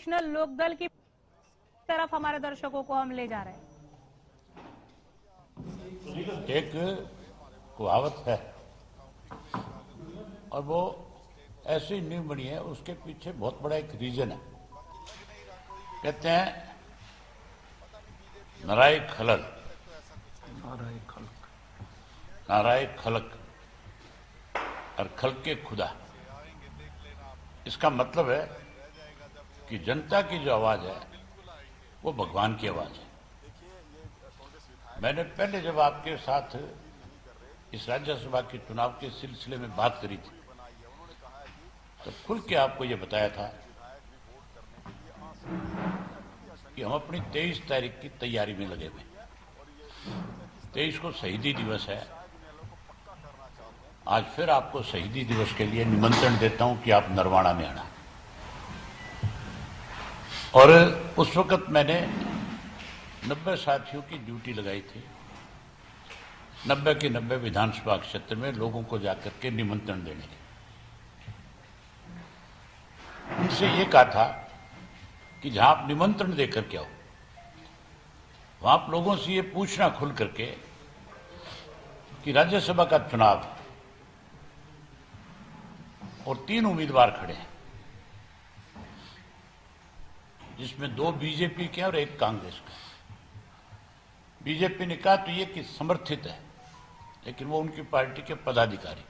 National Lokdal की तरफ हमारे दर्शकों को हम ले जा रहे हैं। एक कहावत है और वो ऐसी नींव बनी है, उसके पीछे बहुत बड़ा एक रीजन है। कहते हैं नाराय खलल, नाराय खलक और खल के खुदा। इसका मतलब है कि जनता की जो आवाज है वो भगवान की आवाज है। मैंने पहले जब आपके साथ इस राज्यसभा के चुनाव के सिलसिले में बात करी थी तो खुल के आपको ये बताया था कि हम अपनी 23 तारीख की तैयारी में लगे हुए। 23 को शहीदी दिवस है। आज फिर आपको शहीदी दिवस के लिए निमंत्रण देता हूं कि आप नरवाड़ा में आना। और उस वक्त मैंने 90 साथियों की ड्यूटी लगाई थी, 90 के 90 विधानसभा क्षेत्र में लोगों को जाकर के निमंत्रण देने के। उनसे ये कहा था कि जहां आप निमंत्रण देकर के आओ वहां आप लोगों से ये पूछना खुल करके कि राज्यसभा का चुनाव और 3 उम्मीदवार खड़े हैं, जिसमें 2 बीजेपी के और 1 कांग्रेस का। बीजेपी ने कहा तो ये कि समर्थित है, लेकिन वो उनकी पार्टी के पदाधिकारी।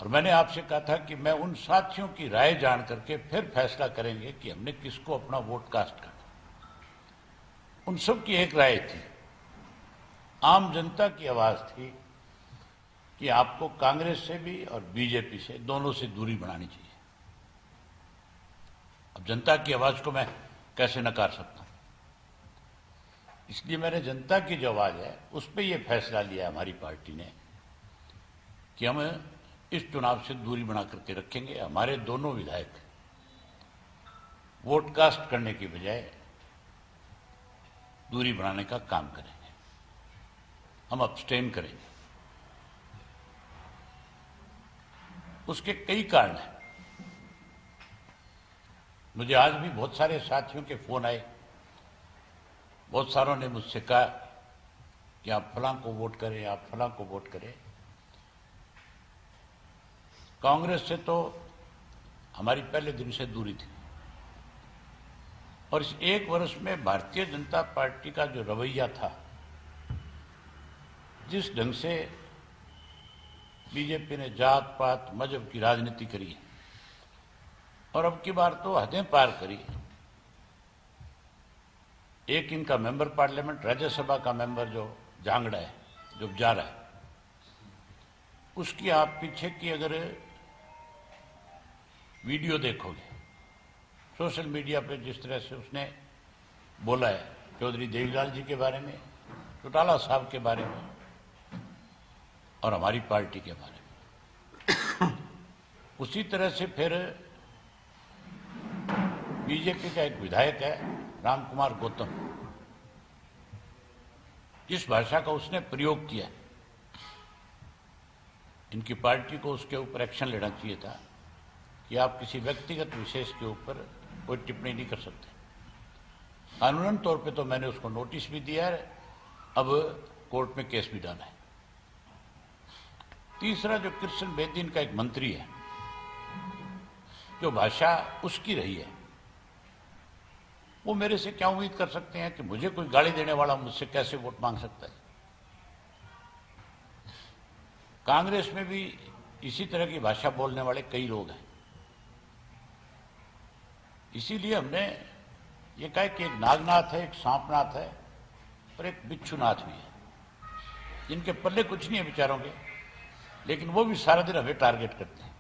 और मैंने आपसे कहा था कि मैं उन साथियों की राय जान करके फिर फैसला करेंगे कि हमने किसको अपना वोट कास्ट करना। उन सब की एक राय थी, आम जनता की आवाज थी कि आपको कांग्रेस से भी और बीजेपी से, दोनों से दूरी बनानी चाहिए। अब जनता की आवाज को मैं कैसे नकार सकता हूं? इसलिए मैंने जनता की जो आवाज है उस पर यह फैसला लिया हमारी पार्टी ने कि हम इस चुनाव से दूरी बना करके रखेंगे। हमारे दोनों विधायक वोट कास्ट करने की बजाय दूरी बनाने का काम करेंगे, हम अब्सटेन करेंगे। उसके कई कारण हैं। मुझे आज भी बहुत सारे साथियों के फोन आए, बहुत सारों ने मुझसे कहा कि आप फलां को वोट करें, आप फलां को वोट करें। कांग्रेस से तो हमारी पहले दिन से दूरी थी और इस 1 वर्ष में भारतीय जनता पार्टी का जो रवैया था, जिस ढंग से बीजेपी ने जात पात मजहब की राजनीति करी और अब की बार तो हदें पार करी। एक इनका मेंबर पार्लियामेंट, राज्यसभा का मेंबर जो जांगड़ा है, जो जा रहा है, उसकी आप पीछे की अगर वीडियो देखोगे सोशल मीडिया पे, जिस तरह से उसने बोला है चौधरी देवीलाल जी के बारे में, चौटाला साहब के बारे में और हमारी पार्टी के बारे में, उसी तरह से फिर बीजेपी का एक विधायक है राम कुमार गौतम, जिस भाषा का उसने प्रयोग किया, इनकी पार्टी को उसके ऊपर एक्शन लेना चाहिए था कि आप किसी व्यक्तिगत विशेष के ऊपर कोई टिप्पणी नहीं कर सकते। कानूनन तौर पे तो मैंने उसको नोटिस भी दिया है, अब कोर्ट में केस भी डाला है। तीसरा, जो कृष्ण बेदीन का एक मंत्री है, जो भाषा उसकी रही है, वो मेरे से क्या उम्मीद कर सकते हैं कि मुझे कोई गाली देने वाला मुझसे कैसे वोट मांग सकता है? कांग्रेस में भी इसी तरह की भाषा बोलने वाले कई लोग हैं। इसीलिए हमने ये कहा कि एक नागनाथ है, एक सांपनाथ है और एक बिच्छूनाथ भी है, जिनके पल्ले कुछ नहीं है बेचारों के, लेकिन वो भी सारा दिन हमें टारगेट करते हैं।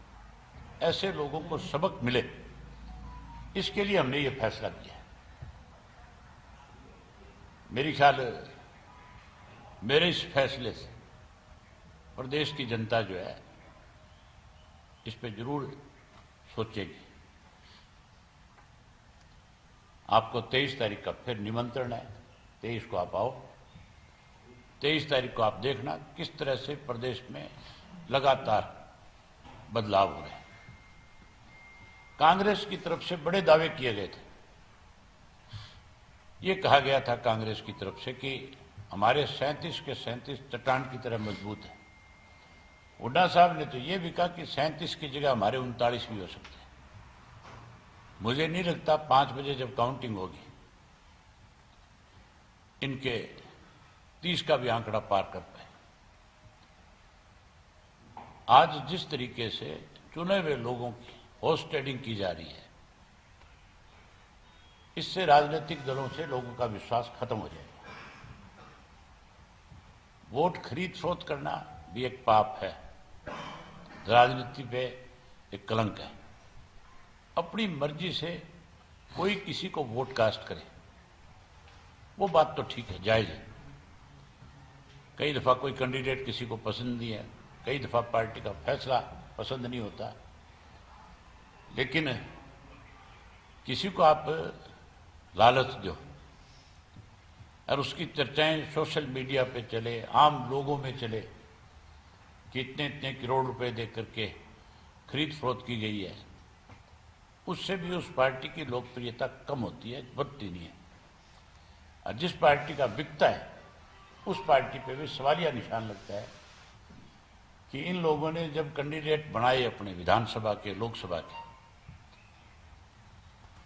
ऐसे लोगों को सबक मिले, इसके लिए हमने ये फैसला किया है। मेरी ख्याल मेरे इस फैसले से प्रदेश की जनता जो है इस पे जरूर सोचेगी। आपको 23 तारीख का फिर निमंत्रण है, 23 को आप आओ। 23 तारीख को आप देखना किस तरह से प्रदेश में लगातार बदलाव हो रहे हैं। कांग्रेस की तरफ से बड़े दावे किए गए थे। ये कहा गया था कांग्रेस की तरफ से कि हमारे 37 के 37 चट्टान की तरह मजबूत है। हुड्डा साहब ने तो ये भी कहा कि 37 की जगह हमारे 39 भी हो सकते हैं। मुझे नहीं लगता 5 बजे जब काउंटिंग होगी इनके 30 का भी आंकड़ा पार कर पाए। आज जिस तरीके से चुने हुए लोगों की होस्टेडिंग की जा रही है, इससे राजनीतिक दलों से लोगों का विश्वास खत्म हो जाएगा। वोट खरीद फरोख्त करना भी एक पाप है, राजनीति पे एक कलंक है। अपनी मर्जी से कोई किसी को वोट कास्ट करे, वो बात तो ठीक है, जायज है। कई दफा कोई कैंडिडेट किसी को पसंद नहीं है, कई दफा पार्टी का फैसला पसंद नहीं होता, लेकिन किसी को आप लालच दो और उसकी चर्चाएं सोशल मीडिया पे चले, आम लोगों में चले कि इतने इतने करोड़ रुपए दे करके खरीद फरोख्त की गई है, उससे भी उस पार्टी की लोकप्रियता कम होती है, बढ़ती नहीं है। और जिस पार्टी का बिकता है उस पार्टी पे भी सवालिया निशान लगता है कि इन लोगों ने जब कैंडिडेट बनाए अपने विधानसभा के, लोकसभा के,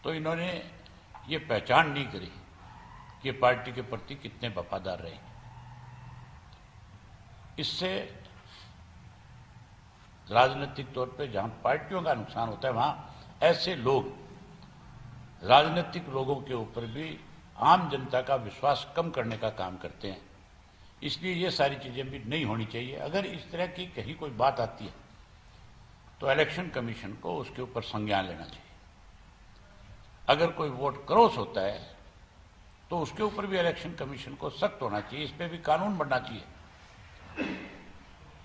तो इन्होंने ये पहचान नहीं करी कि पार्टी के प्रति कितने वफादार रहे। इससे राजनीतिक तौर पे जहां पार्टियों का नुकसान होता है, वहां ऐसे लोग राजनीतिक लोगों के ऊपर भी आम जनता का विश्वास कम करने का काम करते हैं। इसलिए ये सारी चीजें भी नहीं होनी चाहिए। अगर इस तरह की कहीं कोई बात आती है तो इलेक्शन कमीशन को उसके ऊपर संज्ञान लेना चाहिए। अगर कोई वोट क्रॉस होता है तो उसके ऊपर भी इलेक्शन कमीशन को सख्त होना चाहिए, इस पर भी कानून बनना चाहिए।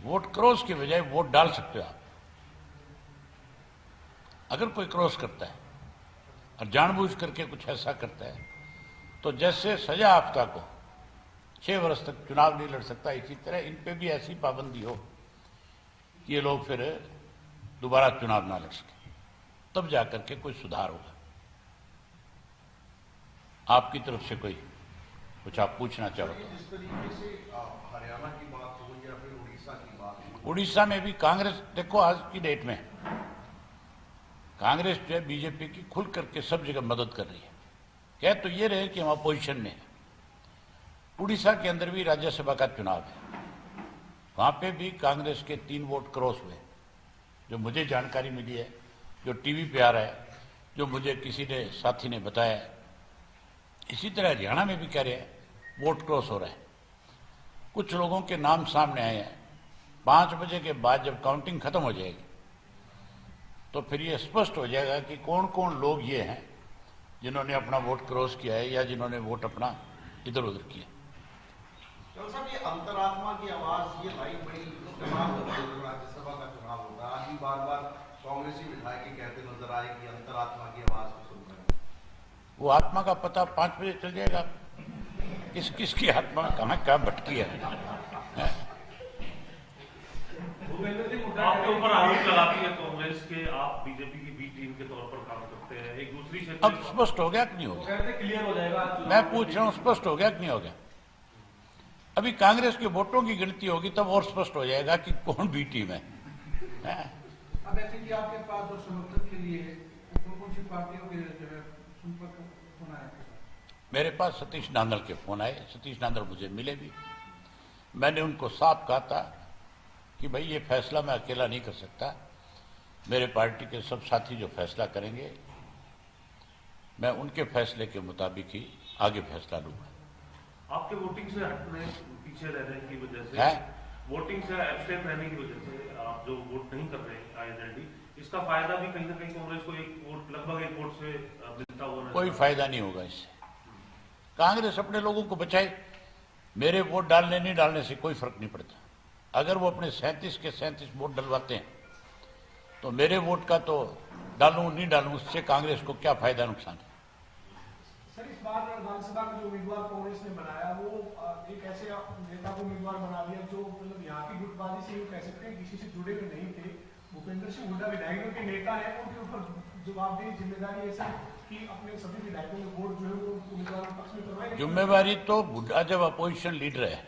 वोट क्रॉस के बजाय वोट डाल सकते हो आप। अगर कोई क्रॉस करता है और जानबूझ करके कुछ ऐसा करता है तो जैसे सजा याफ्ता को 6 वर्ष तक चुनाव नहीं लड़ सकता, इसी तरह इन पे भी ऐसी पाबंदी हो कि ये लोग फिर दोबारा चुनाव ना लड़ सके, तब जाकर के कोई सुधार होगा। आपकी तरफ से कोई कुछ आप पूछना चाहो तो? जिस तरीके से हरियाणा की बात हो या फिर उड़ीसा की बात हो, उड़ीसा में भी कांग्रेस, देखो आज की डेट में कांग्रेस जो है बीजेपी की खुल करके सब जगह मदद कर रही है। कह तो ये रहे कि हम अपोजिशन में हैं। उड़ीसा के अंदर भी राज्यसभा का चुनाव है, वहां पे भी कांग्रेस के 3 वोट क्रॉस हुए, जो मुझे जानकारी मिली है, जो टीवी पे आ रहा है, जो मुझे किसी ने साथी ने बताया। इसी तरह हरियाणा में भी कह रहे हैं वोट क्रॉस हो रहा है। कुछ लोगों के नाम सामने आए हैं। 5 बजे के बाद जब काउंटिंग खत्म हो जाएगी तो फिर ये स्पष्ट हो जाएगा कि कौन कौन लोग ये हैं जिन्होंने अपना वोट क्रॉस किया है या जिन्होंने वोट अपना इधर उधर किया। तो साहब, ये अंतरात्मा की आवाज ये लाई बड़ी इस्तेमाल होती है। राज्यसभा का चुनाव होता है, आज भी बार बार कांग्रेसी विधायक कहते नजर आए कि अंतरात्मा की आवाज को सुन रहे हैं। वो आत्मा का पता 5 बजे चल जाएगा, किस किस की आत्मा कहाँ भटकी है। आपके ऊपर आरोप लगाती है कांग्रेस के, आप बीजेपी की बी टीम के तौर पर काम करते हैं, एक दूसरी से अब स्पष्ट हो गया कि नहीं हो गया? क्लियर हो जाएगा। मैं पूछ रहा हूं स्पष्ट हो गया कि नहीं हो गया? अभी कांग्रेस के वोटों की गिनती होगी तब और स्पष्ट हो जाएगा कि कौन बी टीम है। अब ऐसे कि आपके पास जो समर्थन के लिए कौन सी पार्टियों के जो है संपर्क होना है? मेरे पास सतीश नांदल के फोन आए, सतीश नांदल मुझे मिले भी। मैंने उनको साफ कहा था कि भाई ये फैसला मैं अकेला नहीं कर सकता, मेरे पार्टी के सब साथी जो फैसला करेंगे मैं उनके फैसले के मुताबिक ही आगे फैसला लूंगा। आपके वोटिंग से हटने पीछे रहने की वजह से है? वोटिंग से एब्सटेन रहने की वजह से आप जो वोट नहीं कर रहे हैं आईएनएलडी, इसका फायदा भी कहीं ना कहीं कांग्रेस को एक वोट, लगभग 1 वोट से मिलता हुआ कोई फायदा नहीं होगा इससे। कांग्रेस अपने लोगों को बचाए, मेरे वोट डालने नहीं डालने से कोई फर्क नहीं पड़ता। अगर वो अपने 37 के 37 वोट डलवाते हैं तो मेरे वोट का तो डालूं नहीं डालूं उससे कांग्रेस को क्या फायदा नुकसान है। सर, इस बार विधानसभा का जो उम्मीदवार कांग्रेस ने बनाया वो एक ऐसे नेता को उम्मीदवार बना दिया जो मतलब यहाँ की गुटबाजी से कह सकते हैं किसी से जुड़े हुए नहीं थे, भूपेंद्र सिंह हुड्डा विधायकों के नेता है, उनके ऊपर जवाबदेही जिम्मेदारी है सर कि अपने सभी विधायकों में वोट जो है वो उम्मीदवारों के पक्ष में करवाएं। जिम्मेवारी तो हुड्डा जब अपोजिशन लीडर है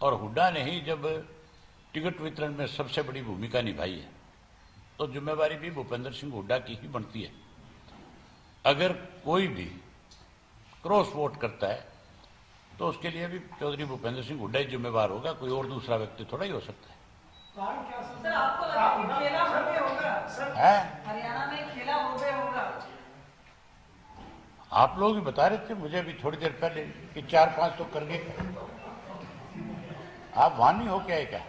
और हुड्डा ने ही जब टिकट वितरण में सबसे बड़ी भूमिका निभाई है, तो जिम्मेवारी भी भूपेंद्र सिंह हुड्डा की ही बनती है। अगर कोई भी क्रॉस वोट करता है तो उसके लिए भी चौधरी भूपेंद्र सिंह हुड्डा ही जिम्मेवार होगा, कोई और दूसरा व्यक्ति थोड़ा ही हो सकता है। कारण क्या सर आपको लगता है कि खेला हो गया होगा सर? है हरियाणा में खेला हो गया होगा? आप लोग भी बता रहे थे मुझे भी थोड़ी देर पहले कि 4-5 तो कर गए। आप वहां नहीं हो क्या है क्या?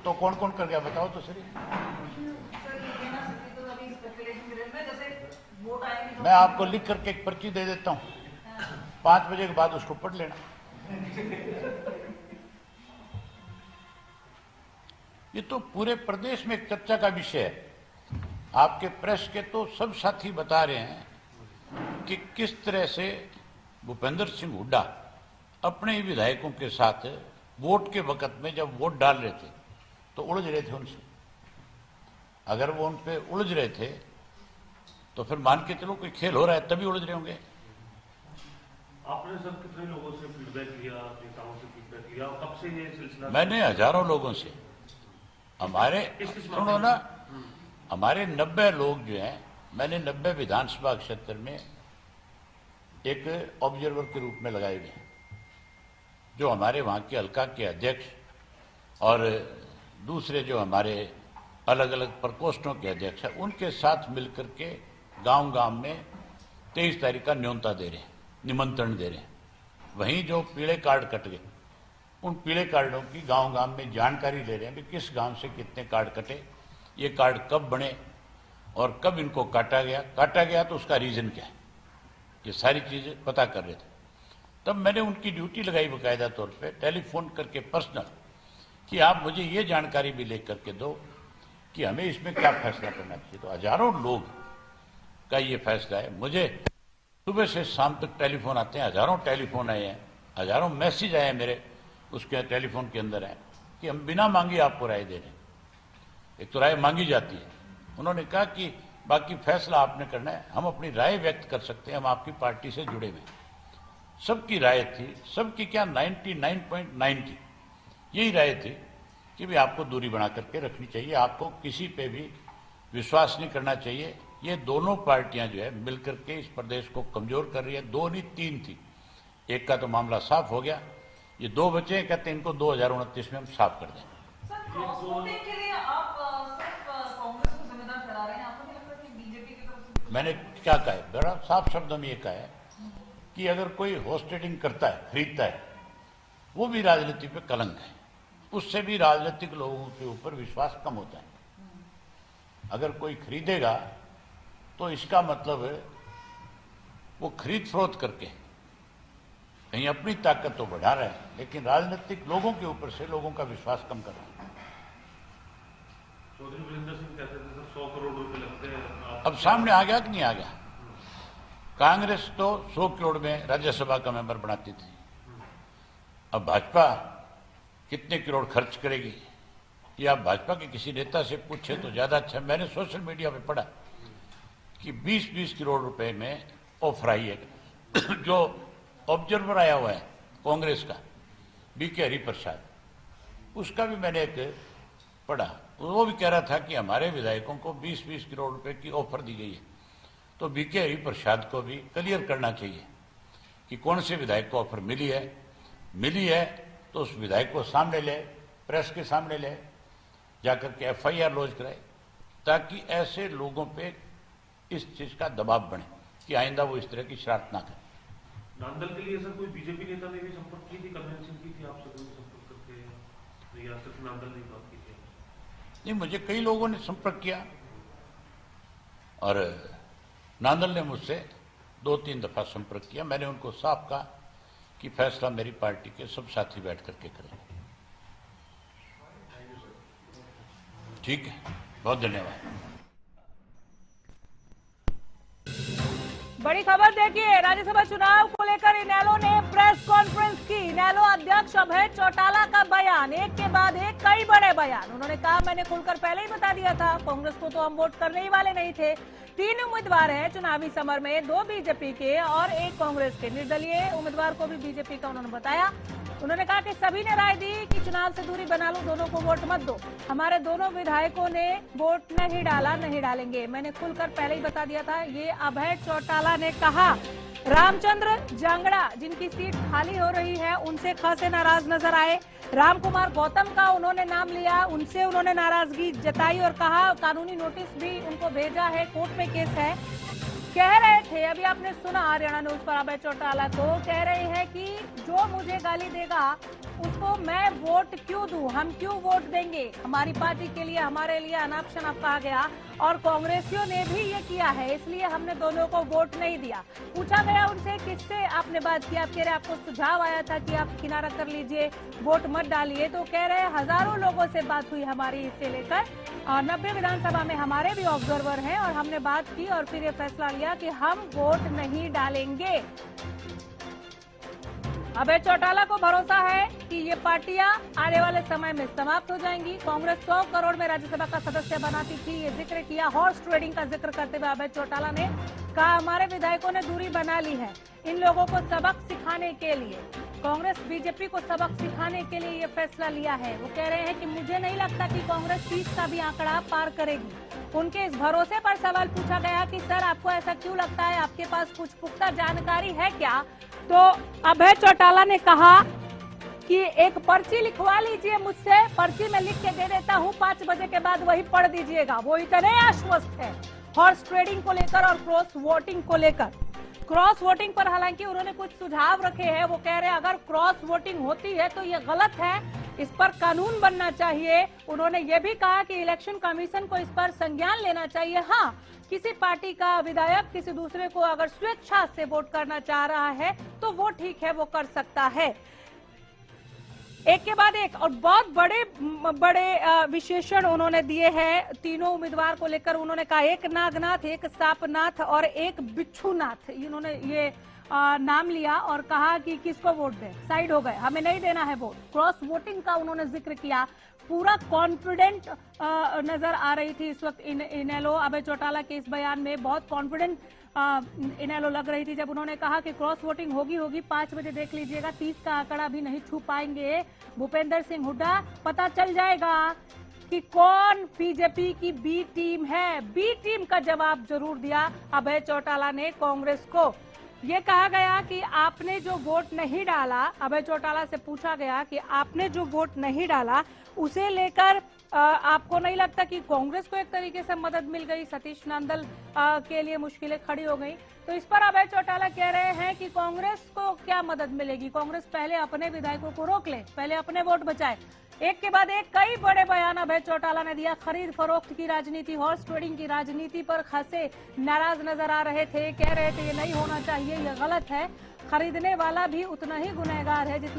तो कौन कौन कर गया बताओ तो सही। सर ये कहना सकते तो अभी स्पेकुलेशन पीरियड में जैसे वोट आएंगे तो मैं आपको लिख करके एक पर्ची दे देता हूँ, 5 बजे के बाद उसको पढ़ लेना। ये तो पूरे प्रदेश में एक चर्चा का विषय है। आपके प्रेस के तो सब साथी बता रहे हैं कि किस तरह से भूपेंद्र सिंह हुड्डा अपने ही विधायकों के साथ वोट के वक्त में जब वोट डाल रहे थे तो उलझ रहे थे उनसे। अगर वो उन पे उलझ रहे थे तो फिर मान के चलो कोई खेल हो रहा है तभी उलझ रहे होंगे। आपने सर कितने लोगों से फीडबैक लिया, नेताओं से फीडबैक लिया, और कब से ये सिलसिला? मैंने हजारों लोगों से, हमारे किस सुनो ना, हमारे 90 लोग जो हैं, मैंने 90 विधानसभा क्षेत्र में एक ऑब्जर्वर के रूप में लगाए हुए हैं, जो हमारे वहाँ के हल्का के अध्यक्ष और दूसरे जो हमारे अलग अलग प्रकोष्ठों के अध्यक्ष हैं, उनके साथ मिलकर के गांव-गांव में 23 तारीख का न्योता दे रहे हैं, निमंत्रण दे रहे हैं। वहीं जो पीले कार्ड कट गए, उन पीले कार्डों की गांव-गांव में जानकारी ले रहे हैं कि किस गांव से कितने कार्ड कटे, ये कार्ड कब बने और कब इनको काटा गया तो उसका रीजन क्या है, ये सारी चीजें पता कर रहे थे। तब मैंने उनकी ड्यूटी लगाई बाकायदा तौर पे, टेलीफोन करके पर्सनल, कि आप मुझे ये जानकारी भी ले करके दो कि हमें इसमें क्या फैसला करना चाहिए। तो हजारों लोग का ये फैसला है। मुझे सुबह से शाम तक टेलीफोन आते हैं, हजारों टेलीफोन आए हैं, हजारों मैसेज आए हैं मेरे उसके टेलीफोन के अंदर है कि हम बिना मांगे आपको राय दे रहे हैं। एक तो राय मांगी जाती है, उन्होंने कहा कि बाकी फैसला आपने करना है, हम अपनी राय व्यक्त कर सकते हैं, हम आपकी पार्टी से जुड़े हुए हैं। सबकी राय थी, सबकी क्या 99.9 यही राय थी कि भी आपको दूरी बना करके रखनी चाहिए, आपको किसी पे भी विश्वास नहीं करना चाहिए। ये दोनों पार्टियां जो है मिलकर के इस प्रदेश को कमजोर कर रही है। 2 नहीं 3 थी, एक का तो मामला साफ हो गया, ये 2 बचे, कहते हैं इनको 2029 में हम साफ कर दें। सर क्रॉस वोटिंग के लिए आप सिर्फ कांग्रेस को जिम्मेदार ठहरा रहे हैं, आपको नहीं लगता कि बीजेपी की तरफ से? मैंने क्या कहा है, बड़ा साफ शब्दों में ये कहा है कि अगर कोई हॉर्स ट्रेडिंग करता है, खरीदता है, वो भी राजनीति पे कलंक है, उससे भी राजनीतिक लोगों के ऊपर विश्वास कम होता है। अगर कोई खरीदेगा तो इसका मतलब है वो खरीद फरोख्त करके कहीं अपनी ताकत तो बढ़ा रहा है, लेकिन राजनीतिक लोगों के ऊपर से लोगों का विश्वास कम कर रहा है। चौधरी वीरेंद्र सिंह कहते थे सर 100 करोड़ रुपए लगते हैं। अब सामने आ गया कि नहीं आ गया? कांग्रेस तो 100 करोड़ में राज्यसभा का मेंबर बनाती थी, अब भाजपा कितने करोड़ खर्च करेगी ये आप भाजपा के किसी नेता से पूछे तो ज्यादा अच्छा। मैंने सोशल मीडिया पे पढ़ा कि 20-20 करोड़ रुपए में ऑफर आई है। जो ऑब्जर्वर आया हुआ है कांग्रेस का बीके हरिप्रसाद, उसका भी मैंने एक पढ़ा, वो भी कह रहा था कि हमारे विधायकों को 20-20 करोड़ रुपए की ऑफर दी गई है। तो बीके हरिप्रसाद को भी क्लियर करना चाहिए कि कौन से विधायक को ऑफर मिली है तो उस विधायक को सामने ले, प्रेस के सामने ले जाकर के FIR लॉन्च कराए, ताकि ऐसे लोगों पे इस चीज का दबाव बने कि आइंदा वो इस तरह की शरारत ना करें। नांदल के लिए सर कोई बीजेपी नेता ने भी संपर्क की थी, कन्वेंशन की थी आपसे कोई संपर्क करके, या सिर्फ नांदल ने बात की थी? नहीं, मुझे कई लोगों ने संपर्क किया और नांदल ने मुझसे 2-3 दफा संपर्क किया। मैंने उनको साफ कहा कि फैसला मेरी पार्टी के सब साथी बैठ करके करेंगे। ठीक है, बहुत धन्यवाद। बड़ी खबर देखिए, राज्यसभा चुनाव को लेकर इनेलो ने प्रेस कॉन्फ्रेंस की। इनेलो अध्यक्ष अभय चौटाला का बयान, एक के बाद एक कई बड़े बयान। उन्होंने कहा, मैंने खुलकर पहले ही बता दिया था, कांग्रेस को तो हम वोट करने ही वाले नहीं थे। 3 उम्मीदवार हैं चुनावी समर में, 2 बीजेपी के और 1 कांग्रेस के। निर्दलीय उम्मीदवार को भी बीजेपी का उन्होंने बताया। उन्होंने कहा कि सभी ने राय दी कि चुनाव से दूरी बना लो, दोनों को वोट मत दो। हमारे दोनों विधायकों ने वोट नहीं डाला, नहीं डालेंगे, मैंने खुलकर पहले ही बता दिया था, ये अभय चौटाला ने कहा। रामचंद्र जांगड़ा जिनकी सीट खाली हो रही है, उनसे खासे नाराज नजर आए। राम कुमार गौतम का उन्होंने नाम लिया, उनसे उन्होंने नाराजगी जताई और कहा कानूनी नोटिस भी उनको भेजा है, कोर्ट में केस है। कह रहे थे, अभी आपने सुना हरियाणा न्यूज पर अभय चौटाला को, कह रहे हैं कि जो मुझे गाली देगा उसको मैं वोट क्यों दूं, हम क्यों वोट देंगे। हमारी पार्टी के लिए, हमारे लिए अनाप शनाप कहा गया और कांग्रेसियों ने भी ये किया है, इसलिए हमने दोनों को वोट नहीं दिया। पूछा गया उनसे किससे आपने बात की, आप कह रहे आपको सुझाव आया था कि आप किनारा कर लीजिए, वोट मत डालिए। तो कह रहे हजारों लोगों से बात हुई हमारी इसे लेकर, और 90 विधानसभा में हमारे भी ऑब्जर्वर हैं और हमने बात की और फिर ये फैसला लिया कि हम वोट नहीं डालेंगे। अभय चौटाला को भरोसा है कि ये पार्टियां आने वाले समय में समाप्त हो जाएंगी। कांग्रेस 100 करोड़ में राज्यसभा का सदस्य बनाती थी, ये जिक्र किया। हॉर्स ट्रेडिंग का जिक्र करते हुए अभय चौटाला ने कहा, हमारे विधायकों ने दूरी बना ली है इन लोगों को सबक सिखाने के लिए। कांग्रेस बीजेपी को सबक सिखाने के लिए ये फैसला लिया है। वो कह रहे हैं कि मुझे नहीं लगता कि कांग्रेस 30 का भी आंकड़ा पार करेगी। उनके इस भरोसे पर सवाल पूछा गया कि सर आपको ऐसा क्यों लगता है, आपके पास कुछ पुख्ता जानकारी है क्या। तो अभय चौटाला ने कहा कि एक पर्ची लिखवा लीजिए मुझसे, पर्ची में लिख के दे देता हूँ, 5 बजे के बाद वही पढ़ दीजिएगा। वो इतने आश्वस्त है हॉर्स ट्रेडिंग को लेकर और क्रॉस वोटिंग को लेकर। क्रॉस वोटिंग पर हालांकि उन्होंने कुछ सुझाव रखे हैं। वो कह रहे हैं अगर क्रॉस वोटिंग होती है तो ये गलत है, इस पर कानून बनना चाहिए। उन्होंने ये भी कहा कि इलेक्शन कमीशन को इस पर संज्ञान लेना चाहिए। हाँ, किसी पार्टी का विधायक किसी दूसरे को अगर स्वेच्छा से वोट करना चाह रहा है तो वो ठीक है, वो कर सकता है। एक के बाद एक और बहुत बड़े विशेषण उन्होंने दिए हैं तीनों उम्मीदवार को लेकर। उन्होंने कहा एक नागनाथ, एक सांपनाथ और एक बिच्छूनाथ, इन्होंने ये नाम लिया और कहा कि किसको वोट दें, साइड हो गए, हमें नहीं देना है वोट। क्रॉस वोटिंग का उन्होंने जिक्र किया। पूरा कॉन्फिडेंट नजर आ रही थी इस वक्त इनेलो। अभय चौटाला के इस बयान में बहुत कॉन्फिडेंट इनेलो लग रही थी जब उन्होंने कहा कि क्रॉस वोटिंग होगी 5 बजे देख लीजिएगा, 30 का आंकड़ा भी नहीं छू पाएंगे भूपेंद्र सिंह हुड्डा। पता चल जाएगा कि कौन बीजेपी की बी टीम है। बी टीम का जवाब जरूर दिया अभय चौटाला ने कांग्रेस को। ये कहा गया कि आपने जो वोट नहीं डाला, अभय चौटाला से पूछा गया कि आपने जो वोट नहीं डाला उसे लेकर आपको नहीं लगता कि कांग्रेस को एक तरीके से मदद मिल गई, सतीश नांदल के लिए मुश्किलें खड़ी हो गई। तो इस पर अभय चौटाला कह रहे हैं कि कांग्रेस को क्या मदद मिलेगी, कांग्रेस पहले अपने विधायकों को रोक ले, पहले अपने वोट बचाए। एक के बाद एक कई बड़े बयान अभय चौटाला ने दिया। खरीद फरोख्त की राजनीति, हॉर्स ट्रेडिंग की राजनीति पर खासे नाराज नजर आ रहे थे, कह रहे थे ये नहीं होना चाहिए, ये गलत है। खरीदने वाला भी उतना ही गुनहगार है जितना